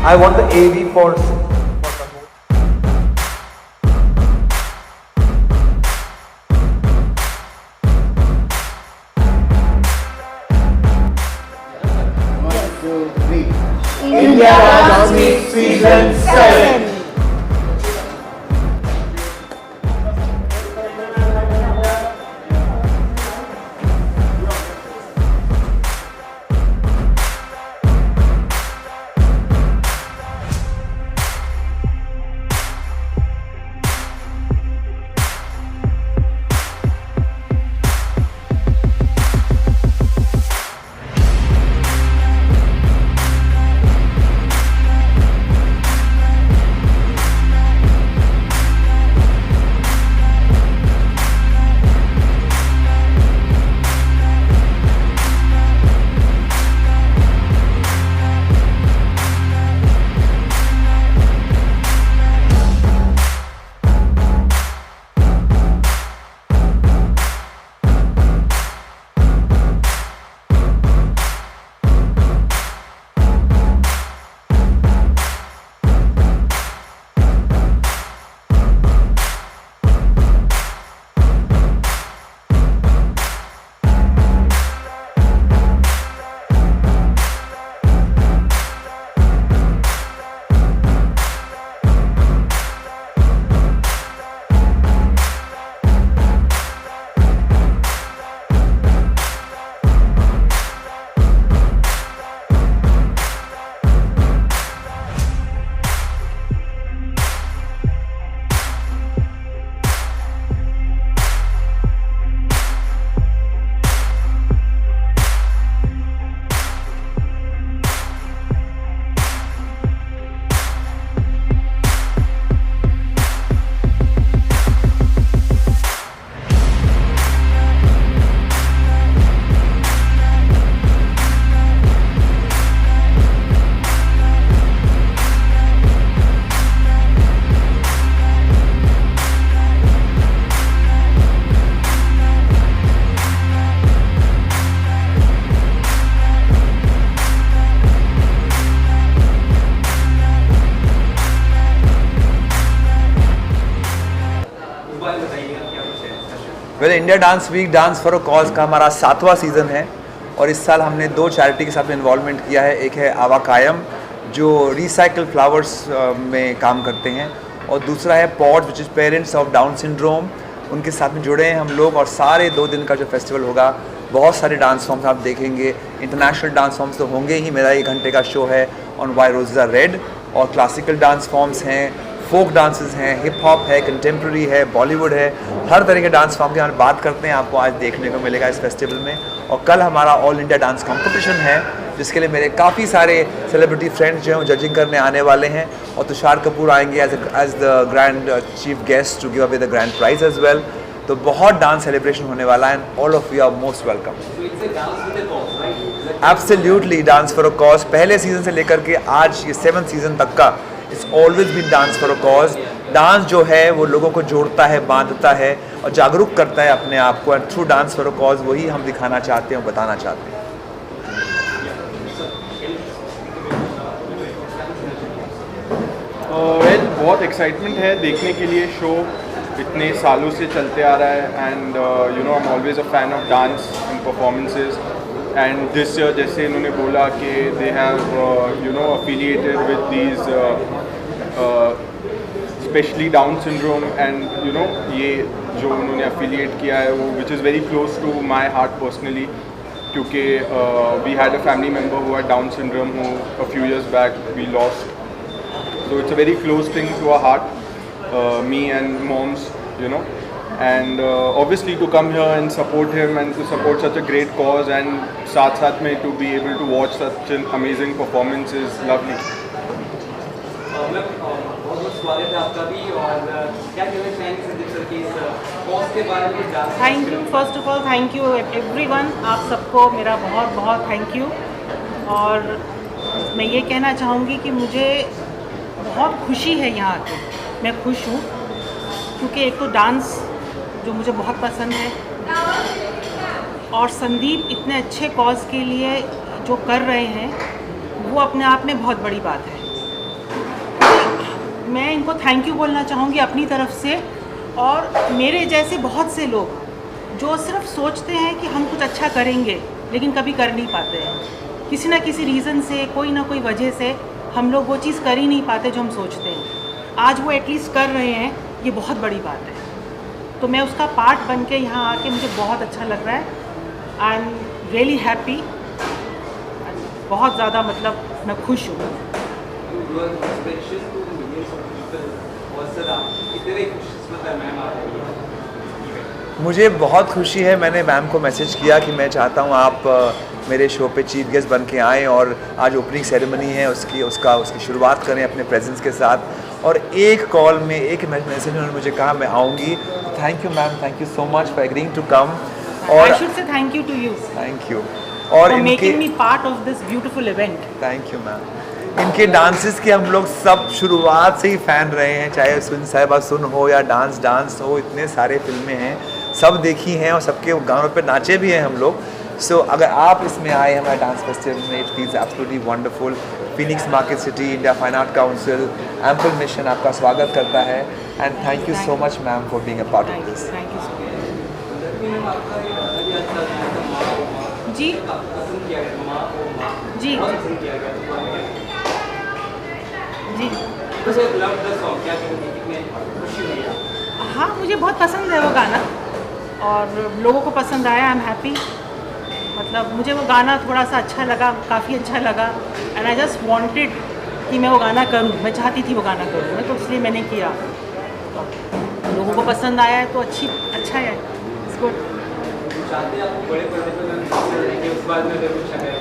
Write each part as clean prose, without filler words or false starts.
I want the AV for India Dance Week Season 7. Well India dance week dance for a cause का हमारा 7वां season है और इस साल हमने 2 चैरिटी के साथ में इन्वॉल्वमेंट किया है। एक है आवा कायम जो रिसाइकल फ्लावर्स में काम करते हैं और दूसरा है pod which is parents of down syndrome, उनके साथ में जुड़े हैं हम लोग। और सारे 2 दिन का जो फेस्टिवल होगा बहुत सारे डांस फॉर्म्स आप देखेंगे, इंटरनेशनल डांस फॉर्म्स तो होंगे ही। मेरा 1 घंटे का शो है ऑन वाई रोज़ा रेड और क्लासिकल डांस फॉर्म्स हैं, फोक डांसेस हैं, हिप हॉप है, कंटेम्प्रेरी है, बॉलीवुड है, हर तरह के डांस फॉर्म की हम बात करते हैं, आपको आज देखने को मिलेगा इस फेस्टिवल में। और कल हमारा ऑल इंडिया डांस कंपटीशन है जिसके लिए मेरे काफ़ी सारे सेलिब्रिटी फ्रेंड्स जो हैं जजिंग करने आने वाले हैं और तुषार कपूर आएंगे as the grand chief guest to give away the grand prize as well. तो बहुत डांस सेलिब्रेशन होने वाला है and all of you are most welcome. Absolutely dance for a cause, पहले सीजन से लेकर के आज ये 7th सीजन तक का it's always been dance for a cause. Dance जो है वो लोगों को जोड़ता है, बांधता है और जागरूक करता है अपने आप को, and through dance for a cause वही हम दिखाना चाहते हैं और बताना चाहते हैं। बहुत एक्साइटमेंट है देखने के लिए, शो इतने सालों से चलते आ रहा है and you know I am always a fan of dance and performances and this year जैसे इन्होंने बोला कि they have you know affiliated with these specially down syndrome and you know ये जो उन्होंने अफिलिएट किया है वो which is very close to my heart personally, क्योंकि we had a family member who had down syndrome who a few years back we lost, so it's a very close thing to our heart, me and mom's, you know, and obviously to come here and support him and to support such a great cause and साथ में to be able to watch such an amazing performance is lovely. बहुत स्वागत है आपका भी, और क्या कहना चाहेंगे संदीप सर की इस कॉज के बारे में? Thank you, first of all thank you everyone, आप सबको मेरा बहुत बहुत थैंक यू। और मैं ये कहना चाहूँगी कि मुझे बहुत खुशी है यहाँ आके, मैं खुश हूँ क्योंकि एक तो डांस जो मुझे बहुत पसंद है और संदीप इतने अच्छे कॉज के लिए जो कर रहे हैं वो अपने आप में बहुत बड़ी बात है। मैं इनको थैंक यू बोलना चाहूँगी अपनी तरफ से, और मेरे जैसे बहुत से लोग जो सिर्फ सोचते हैं कि हम कुछ अच्छा करेंगे लेकिन कभी कर नहीं पाते हैं, किसी ना किसी रीज़न से, कोई ना कोई वजह से हम लोग वो चीज़ कर ही नहीं पाते जो हम सोचते हैं। आज वो एटलीस्ट कर रहे हैं, ये बहुत बड़ी बात है। तो मैं उसका पार्ट बन के यहाँ आके मुझे बहुत अच्छा लग रहा है। आई एम रियली हैप्पी, बहुत ज़्यादा, मतलब मैं खुश हूँ। You are inspiration to millions of people. और सर आप कितने खुशकिस्मत है मैम आप। मुझे बहुत खुशी है, मैंने मैम को मैसेज किया कि मैं चाहता हूँ आप मेरे शो पे चीफ गेस्ट बन के आएँ और आज ओपनिंग सेरेमनी है उसकी शुरुआत करें अपने प्रेजेंस के साथ। और एक कॉल में, एक मैसेज में उन्होंने मुझे कहा मैं आऊँगी। Thank you ma'am, thank you so much for agreeing to come. और I should say thank you to you thank you और फॉर इनके making me part of this beautiful event. Thank you ma'am. इनके dances के हम लोग सब शुरुआत से ही फ़ैन रहे हैं, चाहे सुन साहिबा सुन हो या डांस हो, इतने सारे फिल्में हैं, सब देखी हैं और सबके गानों पे नाचे भी हैं हम लोग। सो अगर आप इसमें आए हमारे डांस फेस्टिवल में, it feels absolutely wonderful. Phoenix market city, India fine art council, ample mission आपका स्वागत करता है। And thank you so much ma'am for being a part of this. Thank you so much. Ma'am आपका अभी अच्छा था जी पसंद किया गया माँ को माँ जी बहुत पसंद किया गया जी तो लव द सॉन्ग क्या कहेंगे, कितने खुशी हुई है। हाँ, मुझे बहुत पसंद है वो गाना और लोगों को पसंद आया। आई एम हैप्पी, मतलब मुझे वो गाना थोड़ा सा अच्छा लगा, काफ़ी अच्छा लगा। एंड आई जस्ट वांटेड कि मैं वो गाना करूँ, मैं चाहती थी वो गाना करूँ मैं, तो इसलिए मैंने किया। लोगों को पसंद आया है तो अच्छा है, इट्स गुड। चाहते हैं आपको बड़े पर्दे पर मैम देखिए उस बाद में अगर कुछ है।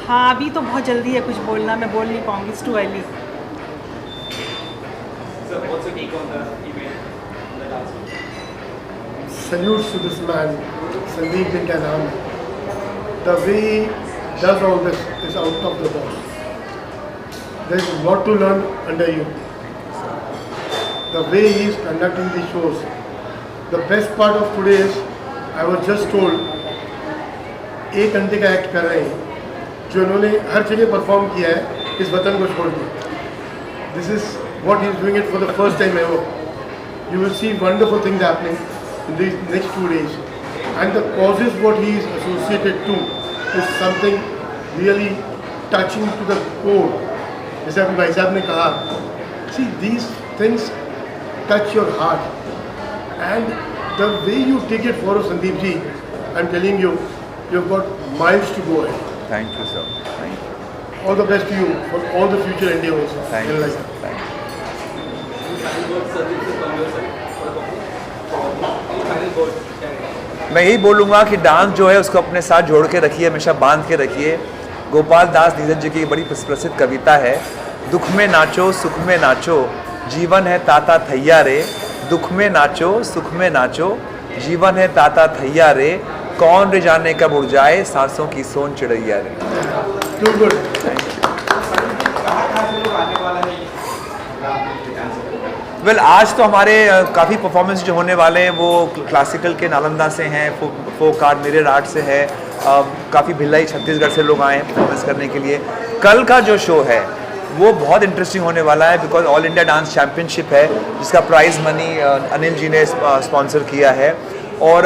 हाँ, अभी तो बहुत जल्दी है कुछ बोलना, मैं बोल नहीं पाऊँगी, it's too early. So what's your take on the event, on the dance? Salutes to this man, Sandeep जिनका नाम है. The way he does all this is out of the box. There is a lot to learn under you. The way he is conducting the shows. The best part of today is, I was just told, 1 घंटे का act कर रहे हैं जो उन्होंने हर जगह perform किया है इस वतन को छोड़ के. This is what he is doing it for the first time ever. You will see wonderful things happening in these next 2 days. And the causes what he is associated to is something really touching to the core. जैसे अभी भाई साहब ने कहा, see these things touch your heart. And the way you take it forward, Sandeep ji, I'm telling you, you've got miles to go ahead. Thank you sir, thank you, All the best to you for all the future endeavors thank in you life. Sir, thank you. Final word Sandeep से conversation final word क्या रहेगा? मैं यही बोलूँगा कि dance जो है उसको अपने साथ जोड़ के रखिए, हमेशा बांध के रखिए। गोपाल दास नीरज जी की एक बड़ी प्रसिद्ध कविता है, दुख में नाचो सुख में नाचो जीवन है ताता थैया रे, दुख में नाचो सुख में नाचो जीवन है ताता थैया रे, कौन रे जाने कब उड़ जाए सांसों की सोन चिड़ैया रे। Too good. वेल आज तो हमारे काफ़ी परफॉर्मेंस जो होने वाले हैं वो क्लासिकल के नालंदा से हैं, फोक आर्ट मिरर आर्ट से है, काफ़ी भिलाई छत्तीसगढ़ से लोग आए हैं परफॉर्मेंस करने के लिए। कल का जो शो है वो बहुत इंटरेस्टिंग होने वाला है, because all India dance championship है जिसका प्राइज़ मनी अनिल जी ने स्पॉन्सर किया है, और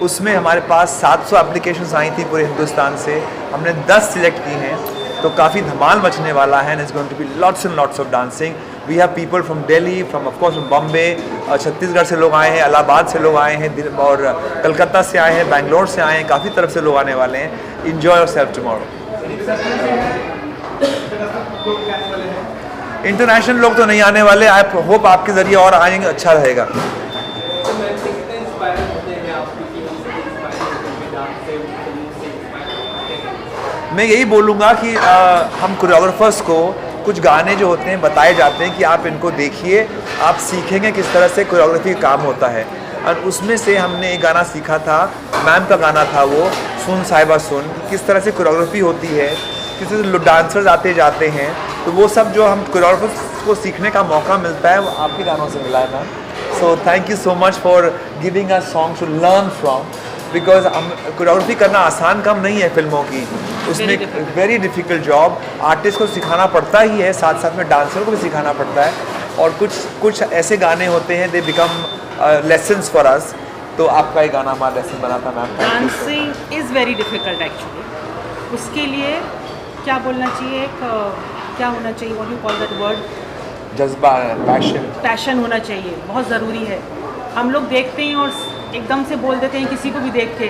उसमें हमारे पास 700 एप्लीकेशंस आई थी पूरे हिंदुस्तान से, हमने 10 सिलेक्ट की हैं, तो काफ़ी धमाल मचने वाला है। It's going to be lots and lots of dancing. We have people from Delhi, from of course Bombay, Chhattisgarh से लोग आए हैं, इलाहाबाद से लोग आए हैं, और कलकत्ता से आए हैं, बेंगलोर से आए हैं, काफ़ी तरफ से लोग आने वाले हैं। Enjoy yourself tomorrow. इंटरनेशनल लोग तो नहीं आने वाले, आई होप आपके ज़रिए और आएंगे, अच्छा रहेगा। तो मैम से कितने इंस्पायर होते हैं आप, क्योंकि उनसे इंस्पायर होते हैं डांस से, फिल्म से इंस्पायर। मैं यही बोलूँगा कि हम कोरियोग्राफर्स को कुछ गाने जो होते हैं बताए जाते हैं कि आप इनको देखिए, आप सीखेंगे किस तरह से कोरियोग्राफी का काम होता है, और उसमें से हमने एक गाना सीखा था, मैम का गाना था वो, सुन साहिबा सुन, किस तरह से कोरियोग्राफी होती है, किस तरह से डांसर्स आते जाते हैं, तो वो सब जो हम कोरियोग्राफर्स को सीखने का मौका मिलता है वो आपके गानों से मिला है ma'am. So thank you so much for giving us songs to learn from, because हम कोरियोग्राफी करना आसान काम नहीं है फिल्मों की, उसमें वेरी डिफ़िकल्ट जॉब, आर्टिस्ट को सिखाना पड़ता ही है, साथ साथ में डांसर को भी सिखाना पड़ता है, और कुछ ऐसे गाने होते हैं they become lessons for us. तो आपका एक गाना हमारा लेसन बना था ma'am. Dancing is very difficult actually. उसके लिए क्या बोलना चाहिए, एक क्या होना चाहिए, what you call that word, जज्बा, पैशन। पैशन होना चाहिए, बहुत ज़रूरी है। हम लोग देखते हैं और एकदम से बोल देते हैं किसी को भी देख के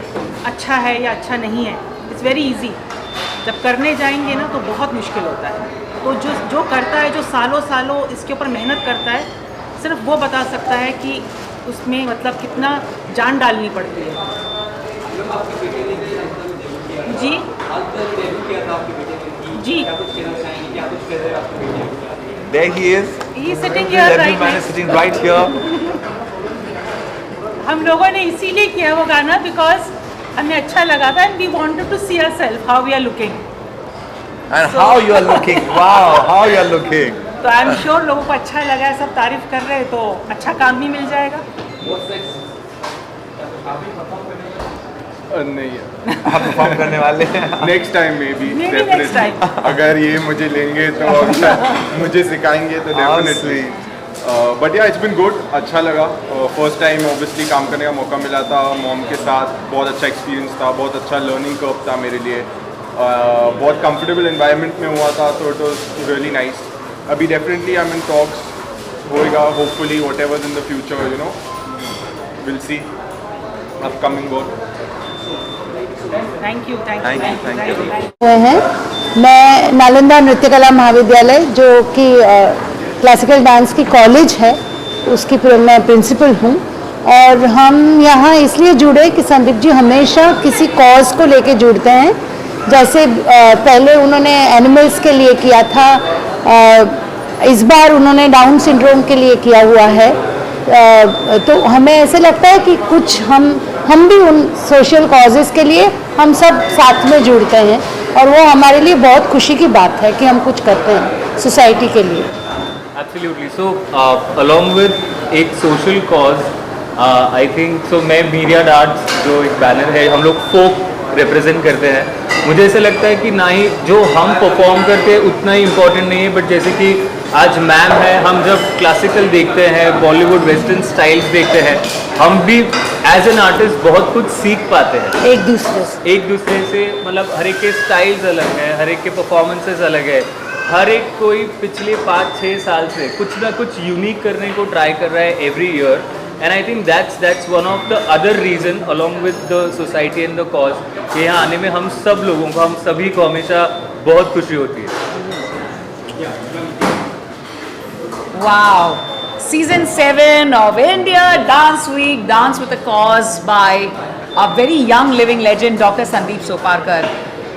अच्छा है या अच्छा नहीं है, इट्स वेरी इजी। जब करने जाएंगे ना तो बहुत मुश्किल होता है। तो जो करता है, जो सालों सालों इसके ऊपर मेहनत करता है, सिर्फ वो बता सकता है कि उसमें मतलब कितना जान डालनी पड़ती है। आपके बेटे ने भी डेब्यू किया जी आज तक डेब्यू किया था आपके बेटे ने जी। क्या कुछ कहना चाहेंगे, क्या कुछ कह रहे हैं आपके बेटे? There he is. He is sitting here Every right man now. is sitting right here. हम लोगों ने इसीलिए किया वो गाना बिकॉज हमें अच्छा लगा था and we wanted to see ourselves how we are looking. And how you are looking! Wow, how you are looking! तो आई एम श्योर लोगों को अच्छा लगा है, सब तारीफ कर रहे हैं, तो अच्छा काम भी मिल जाएगा। नहीं है, आप परफॉर्म करने वाले हैं। Next time may be Maybe next time. अगर ये मुझे लेंगे तो मुझे सिखाएंगे तो डेफिनेटली। बट या इट्स बिन गुड, अच्छा लगा। फर्स्ट टाइम ऑब्वियसली काम करने का मौका मिला था मॉम के साथ, बहुत अच्छा एक्सपीरियंस था, बहुत अच्छा लर्निंग कर्व था मेरे लिए। बहुत कंफर्टेबल एनवायरनमेंट में हुआ था, तो इट वाज रियली नाइस। अभी definitely I am in talks, होएगा hopefully whatever in the future, you know, will see upcoming work. Thank you Thank you. हुए हैं। मैं नालंदा नृत्य कला महाविद्यालय जो कि क्लासिकल डांस की कॉलेज है, उसकी मैं प्रिंसिपल हूँ। और हम यहाँ इसलिए जुड़े कि संदीप जी हमेशा किसी कॉज को लेके जुड़ते हैं। जैसे पहले उन्होंने एनिमल्स के लिए किया था, इस बार उन्होंने डाउन सिंड्रोम के लिए किया हुआ है। तो हमें ऐसे लगता है कि कुछ हम भी उन सोशल कॉजेज़ के लिए हम सब साथ में जुड़ते हैं, और वो हमारे लिए बहुत खुशी की बात है कि हम कुछ करते हैं सोसाइटी के लिए। Absolutely. So, along with एक social cause, I think so मैं मीरियाड आर्ट्स जो एक बैनर है, हम लोग फोक रिप्रेजेंट करते हैं। मुझे ऐसा लगता है कि ना ही जो हम परफॉर्म करते हैं उतना ही इम्पोर्टेंट नहीं है, बट जैसे कि आज मैम है, हम जब क्लासिकल देखते हैं, बॉलीवुड वेस्टर्न स्टाइल्स देखते हैं, हम भी एज एन आर्टिस्ट बहुत कुछ सीख पाते हैं एक दूसरे से। मतलब हर एक के स्टाइल्स अलग है, हर एक के परफॉर्मेंसेस अलग है, हर एक कोई पिछले 5-6 साल से कुछ ना कुछ यूनिक करने को ट्राई कर रहा है every year. And I think that's one of the other reason along with the society and the cause कि यहाँ आने में हम सब लोगों को, हम सभी को हमेशा बहुत खुशी होती है। Wow! Season 7 of India Dance Week, Dance with a Cause by a very young living legend, Dr. Sandeep Soparkar.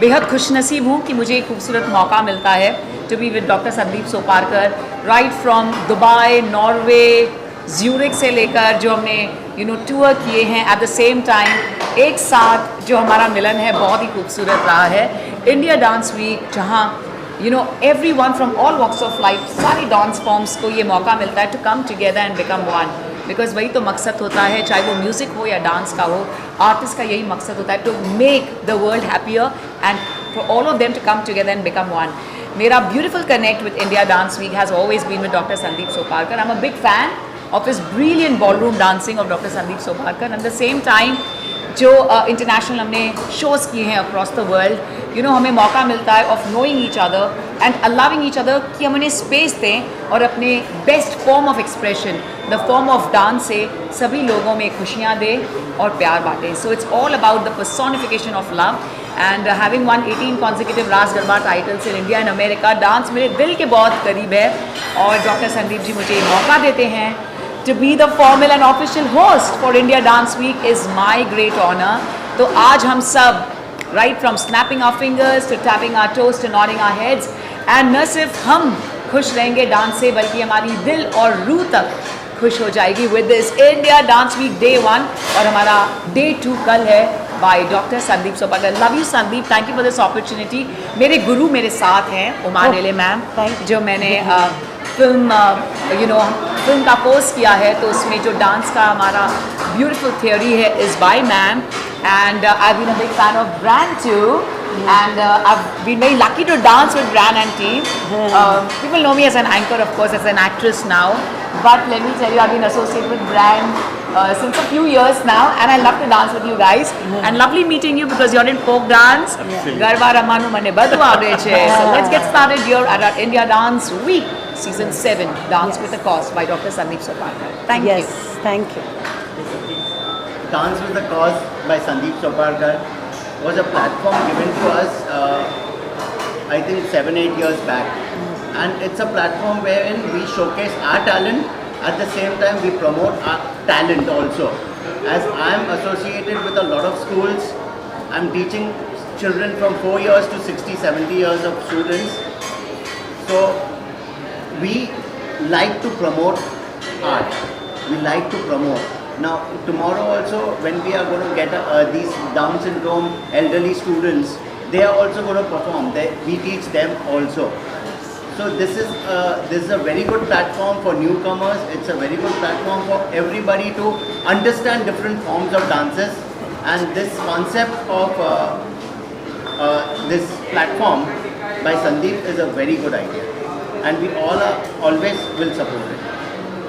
बेहद खुशनसीब हूँ कि मुझे एक खूबसूरत मौका मिलता है to be with doctor Sandeep Soparkar, right from Dubai, Norway, Zurich से लेकर जो हमने टूर किए हैं, एट द सेम टाइम एक साथ जो हमारा मिलन है बहुत ही खूबसूरत रहा है। इंडिया डांस वीक जहाँ everyone from all walks of life, सारी डांस फॉर्म्स को ये मौका मिलता है to come together and become one, because वही तो मकसद होता है, चाहे वो म्यूज़िक हो या डांस का हो, आर्टिस्ट का यही मकसद होता है, to make the world happier and for all of them to come together and become one. मेरा beautiful connect with India dance week has always been with doctor Sandeep Soparkar. I am a big fan of his brilliant ballroom dancing of Dr. Sandeep Soparkar, and at the same time जो international हमने shows किए हैं across the world, हमें मौका मिलता है of knowing each other and allowing each other कि हम उन्हें स्पेस दें और अपने best form of expression, the form of dance से सभी लोगों में खुशियाँ दें और प्यार बांटें। So it's all about the personification of love and having one 18 consecutive Raas Garba titles in India and America. Dance मेरे दिल के बहुत करीब है और डॉक्टर संदीप जी मुझे मौका देते हैं to be the formal and official host for India Dance Week is my great honor. तो आज हम सब, right from snapping our fingers to tapping our toes to nodding our heads, and न सिर्फ हम खुश रहेंगे डांस से बल्कि हमारी दिल और रूह तक खुश हो जाएगी with this India Dance Week Day 1 और हमारा Day 2 कल है by Dr. Sandeep Soparkar. Love you Sandeep, thank you for this opportunity. मेरे गुरु मेरे साथ हैं उमा नेले मैम, जो मैंने फिल्म का कोर्स किया है, तो उसमें जो डांस का हमारा ब्यूटीफुल थियोरी है is by ma'am and I've been a big fan of Bran too. And I've been very lucky to dance with Bran and team. People know me as an anchor, of course, as an actress now. But let me tell you, I've been associated with Bran since a few years now, and I love to dance with you guys. And lovely meeting you because you're in folk dance. Garba Ramanu mane badu avde che. So let's get started here at our India Dance Week, Season 7, Dance with a Cause by Dr. Sandeep Soparkar. Thank you. Yes, thank you. Dance with a Cause by Sandeep Soparkar was a platform given to us, I think 7-8 years back. And it's a platform wherein we showcase our talent, at the same time we promote our talent also. As I'm associated with a lot of schools, I'm teaching children from 4 years to 60, 70 years of students. So we like to promote art. We like to promote. Now tomorrow also, when we are going to get these Down syndrome elderly students, they are also going to perform. We teach them also. So this is a very good platform for newcomers. It's a very good platform for everybody to understand different forms of dances. And this concept of this platform by Sandeep is a very good idea. And we all always will support it.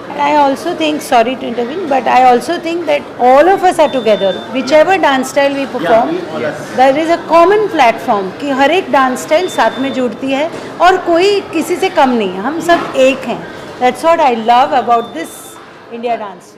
And I also think, sorry to intervene, but I also think that all of us are together. Whichever dance style we perform, we all are. there is a common platform कि हर एक dance style साथ में जुड़ती है और कोई किसी से कम नहीं है, हम सब एक हैं. That's what I love about this India Dance.